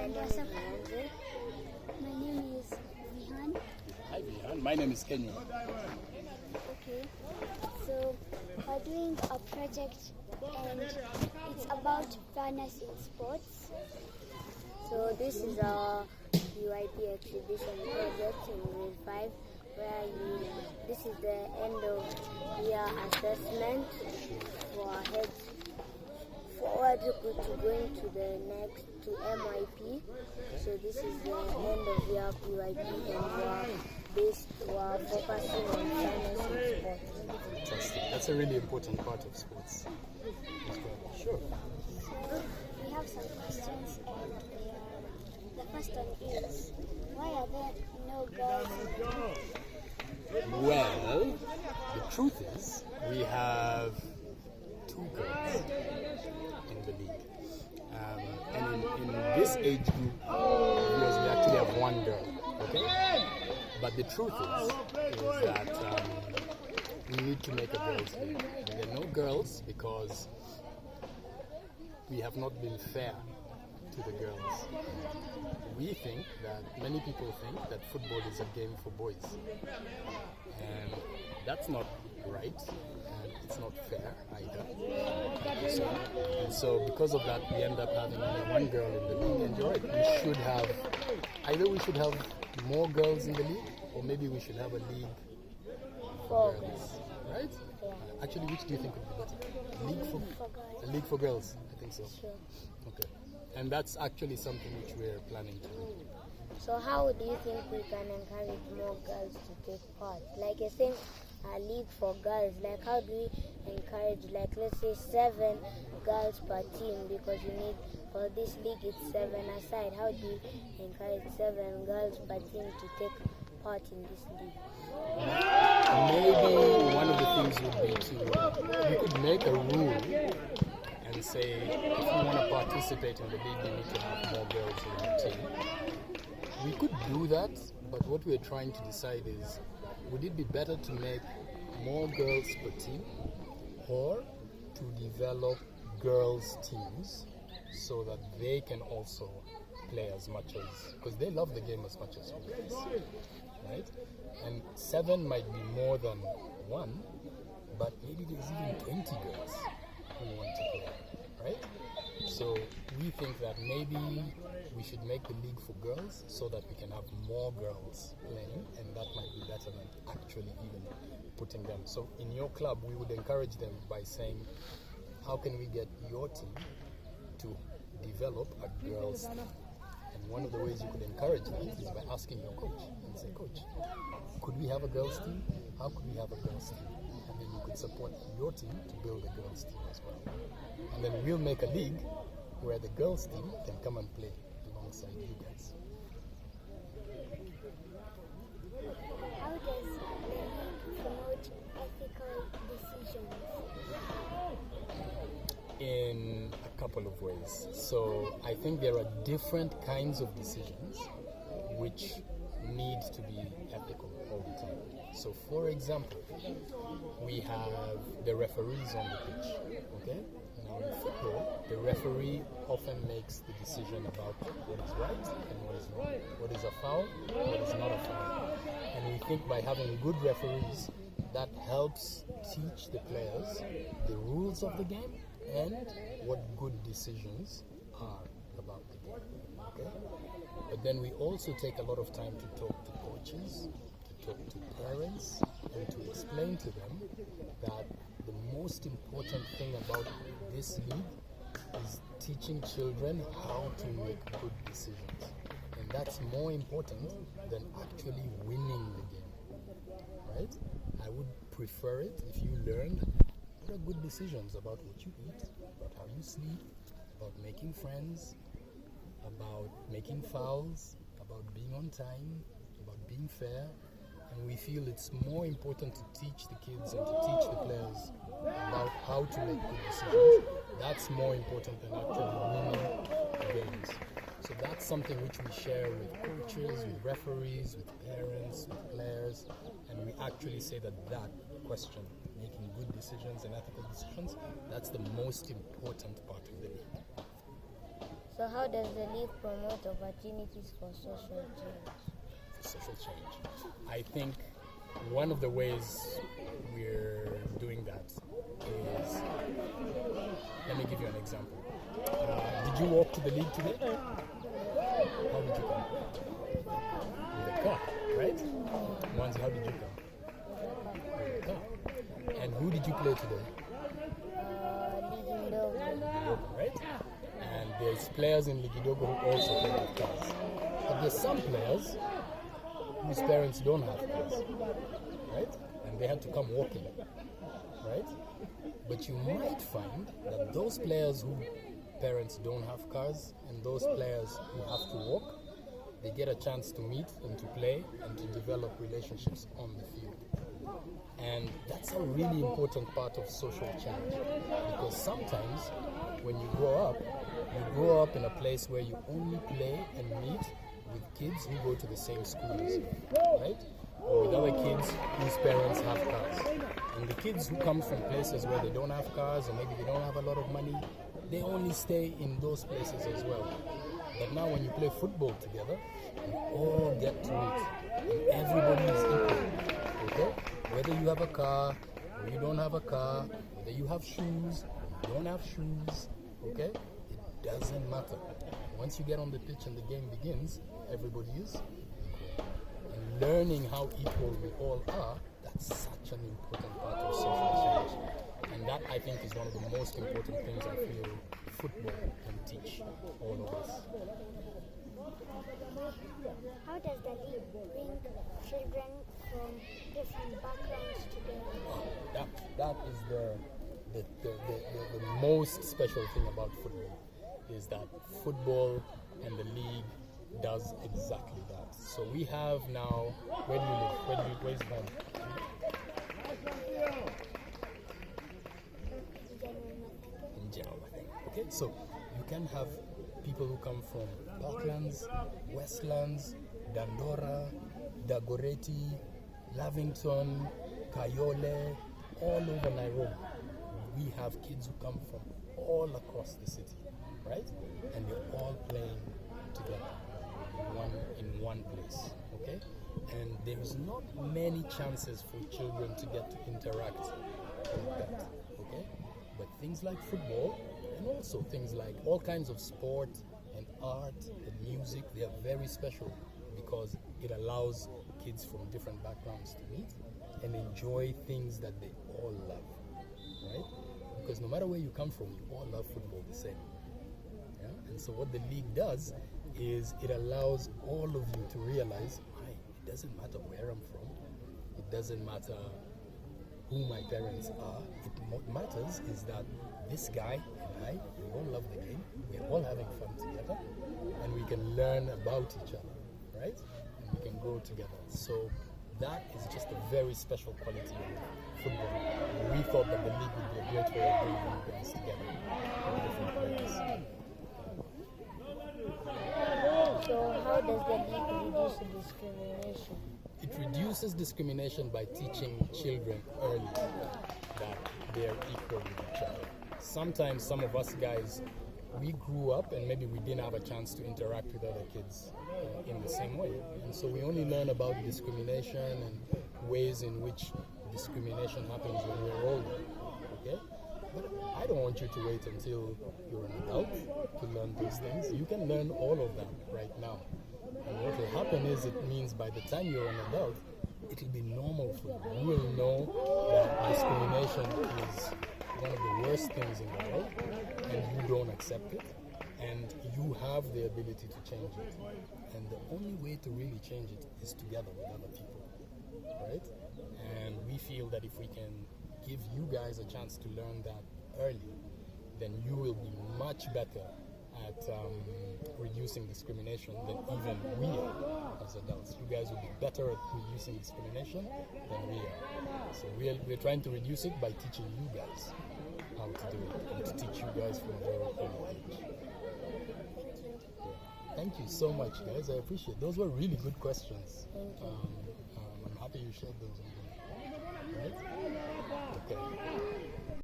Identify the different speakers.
Speaker 1: My name is Vihan.
Speaker 2: Hi Vihan, my name is Kenyua.
Speaker 1: Okay, so we're doing a project and it's about fairness in sports.
Speaker 3: So this is our UIP exhibition project in grade 5 where this is the end of year assessment for our heads forward to going to the next to MYP. So this is the end of year UIP and we are focusing on fairness in sports.
Speaker 2: Fantastic. That's a really important part of sports. Sure.
Speaker 1: So we have some questions and the first one is, why are there no girls in the league?
Speaker 2: Well, the truth is, we have 2 girls in the league. And in this age group, because we actually have 1 girl, okay? But the truth is that we need to make a girls' league. There are no girls because we have not been fair to the girls. We think that, many people think that football is a game for boys. And that's not right, and it's not fair either. And so because of that, we end up having only 1 girl in the league. And you're right, we should have more girls in the league, or maybe we should have a league for girls. Right?
Speaker 3: Yeah.
Speaker 2: Actually, which do you think would be better? A league for girls? I think so.
Speaker 3: Sure.
Speaker 2: Okay. And that's actually something which we're planning to do.
Speaker 3: So how do you think we can encourage more girls to take part? Like you're saying, a league for girls, like how do we encourage, like let's say 7 girls per team, because you need, for this league it's 7 aside. How do you encourage 7 girls per team to take part in this league?
Speaker 2: Maybe one of the things would be we could make a rule and say if you want to participate in the league, you need to have more girls in your team. We could do that, but what we're trying to decide is, would it be better to make more girls per team, or to develop girls teams so that they can also play as much as, because they love the game as much as we guys, right? And 7 might be more than 1, but maybe there's even 20 girls who want to play, right? So we think that maybe we should make the league for girls so that we can have more girls playing, and that might be better than actually even putting them. So in your club, we would encourage them by saying, how can we get your team to develop a girls team? And one of the ways you could encourage that is by asking your coach and say, Coach, could we have a girls team? How could we have a girls team? And then you could support your team to build a girls team as well. And then we'll make a league where the girls team can come and play alongside you guys.
Speaker 1: How does the league promote ethical decisions?
Speaker 2: In a couple of ways. So I think there are different kinds of decisions which need to be ethical all the time. So for example, we have the referees on the pitch, okay? Now in football, the referee often makes the decision about what is right and what is wrong, what is a foul, what is not a foul. And we think by having good referees, that helps teach the players the rules of the game and what good decisions are about the game. Okay? But then we also take a lot of time to talk to coaches, to talk to parents, and to explain to them that the most important thing about this league is teaching children how to make good decisions. And that's more important than actually winning the game. Right? I would prefer it if you learned what are good decisions about what you eat, about how you sleep, about making friends, about making fouls, about being on time, about being fair. And we feel it's more important to teach the kids and to teach the players about how to make good decisions. That's more important than actually winning games. So that's something which we share with coaches, with referees, with parents, with players, and we actually say that question, making good decisions and ethical decisions, that's the most important part of the league.
Speaker 3: So how does the league promote opportunities for social change?
Speaker 2: Social change. I think one of the ways we're doing that is, let me give you an example. Did you walk to the league today? How did you come? With a car, right? Mwanzi, how did you come? With a car. And who did you play today? Ligidogo, right? And there's players in Ligidogo who also play with cars. But there's some players whose parents don't have cars, right? And they had to come walking, right? But you might find that those players who parents don't have cars and those players who have to walk, they get a chance to meet and to play and to develop relationships on the field. And that's a really important part of social change, because sometimes when you grow up in a place where you only play and meet with kids who go to the same school as you, right? Or with other kids whose parents have cars. And the kids who come from places where they don't have cars or maybe they don't have a lot of money, they only stay in those places as well. But now when you play football together, you all get to meet. And everybody is equal, okay? Whether you have a car or you don't have a car, whether you have shoes or you don't have shoes, okay? It doesn't matter. Once you get on the pitch and the game begins, everybody is equal. And learning how equal we all are, that's such an important part of social change. And that, I think, is one of the most important things I feel football can teach all of us.
Speaker 1: How does the league bring children from different backgrounds together?
Speaker 2: That is the most special thing about football, is that football and the league does exactly that. So we have now, where do you live? Where's home? In general, I think. Okay, so you can have people who come from Parklands, Westlands, Dandora, Dagoretti, Lavington, Kayole, all over Nairobi. We have kids who come from all across the city, right? And they're all playing together in one place, okay? And there's not many chances for children to get to interact like that, okay? But things like football, and also things like all kinds of sport and art and music, they are very special because it allows kids from different backgrounds to meet and enjoy things that they all love, right? Because no matter where you come from, you all love football the same. Yeah? And so what the league does is it allows all of you to realize, it doesn't matter where I'm from, it doesn't matter who my parents are. What matters is that this guy and I, we all love the game, we're all having fun together, and we can learn about each other, right? And we can grow together. So that is just a very special quality of football. We thought that the league would be a great way of bringing you guys together with different players.
Speaker 3: So how does the league reduce discrimination?
Speaker 2: It reduces discrimination by teaching children early that they are equal with each other. Sometimes some of us guys, we grew up and maybe we didn't have a chance to interact with other kids in the same way. And so we only learn about discrimination and ways in which discrimination happens when we're older, okay? But I don't want you to wait until you're an adult to learn those things. You can learn all of them right now. And what will happen is it means by the time you're an adult, it will be normal for you. You will know that discrimination is one of the worst things in the world, and you don't accept it, and you have the ability to change it. And the only way to really change it is together with other people, right? And we feel that if we can give you guys a chance to learn that early, then you will be much better at reducing discrimination than even we are as adults. You guys will be better at reducing discrimination than we are. So we're trying to reduce it by teaching you guys how to do it, and to teach you guys from a very early age. Thank you so much, guys. I appreciate it. Those were really good questions.
Speaker 3: Thank you.
Speaker 2: I'm happy you shared those with me. Right? Okay.